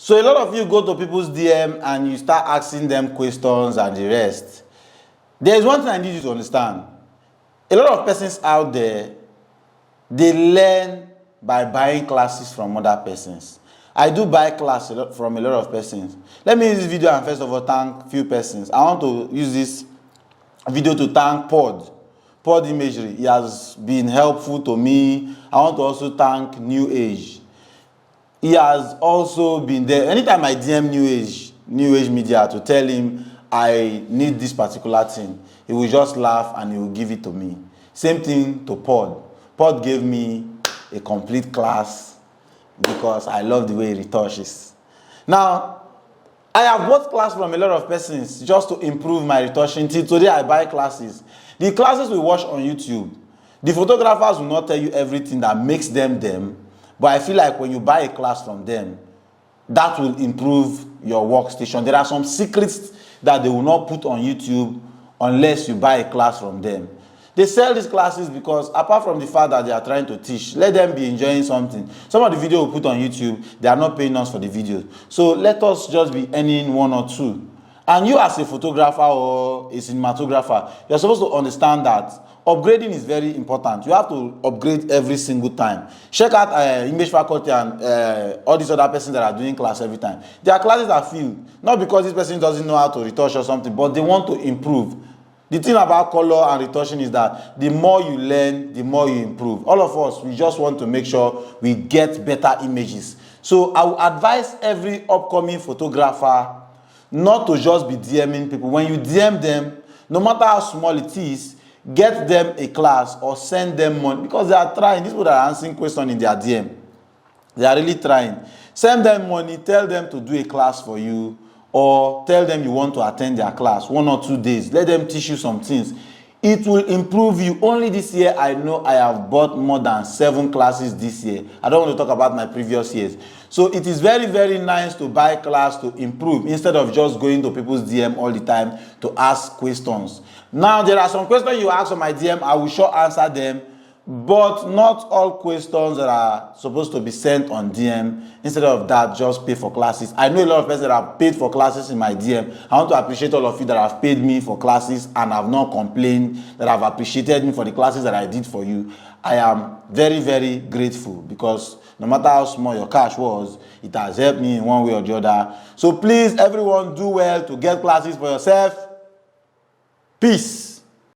So a lot of you go to people's DM and you start asking them questions and the rest. There is one thing I need you to understand. A lot of persons out there, they learn by buying classes from other persons. I do buy classes from a lot of persons. Let me use this video and first of all thank few persons. I want to use this video to thank Pod Imagery. He has been helpful to me. I want to also thank New Age. He has also been there. Anytime I DM New Age Media to tell him I need this particular thing, he will just laugh and he will give it to me. Same thing to Pod. Pod gave me a complete class because I love the way he retouches. Now, I have bought class from a lot of persons just to improve my retouching. Till today, I buy classes. The classes we watch on YouTube, the photographers will not tell you everything that makes them, but I feel like when you buy a class from them, that will improve your workstation. There are some secrets that they will not put on YouTube unless you buy a class from them. They sell these classes because apart from the fact that they are trying to teach, let them be enjoying something. Some of the video we put on YouTube, they are not paying us for the videos. So let us just be earning one or two. And you as a photographer or a cinematographer, you're supposed to understand that upgrading is very important. You have to upgrade every single time. Check out Image Faculty and all these other persons that are doing class every time. Their classes are filled. Not because this person doesn't know how to retouch or something, but they want to improve. The thing about color and retouching is that the more you learn, the more you improve. All of us, we just want to make sure we get better images. So I would advise every upcoming photographer not to just be DMing people. When you DM them, no matter how small it is, get them a class or send them money because they are trying. These people that are answering questions in their DM, they are really trying. Send them money, tell them to do a class for you, or tell them you want to attend their class 1 or 2 days. Let them teach you some things. It will improve you. Only this year, I know I have bought more than 7 classes this year. I don't want to talk about my previous years. So it is very, very nice to buy class to improve instead of just going to people's DM all the time to ask questions. Now, there are some questions you ask on my DM. I will sure answer them. But not all questions that are supposed to be sent on DM. Instead of that, just pay for classes. I know a lot of people that have paid for classes in my DM. I want to appreciate all of you that have paid me for classes and have not complained, that have appreciated me for the classes that I did for you. I am very, very grateful because no matter how small your cash was, it has helped me in one way or the other. So please, everyone, do well to get classes for yourself. Peace.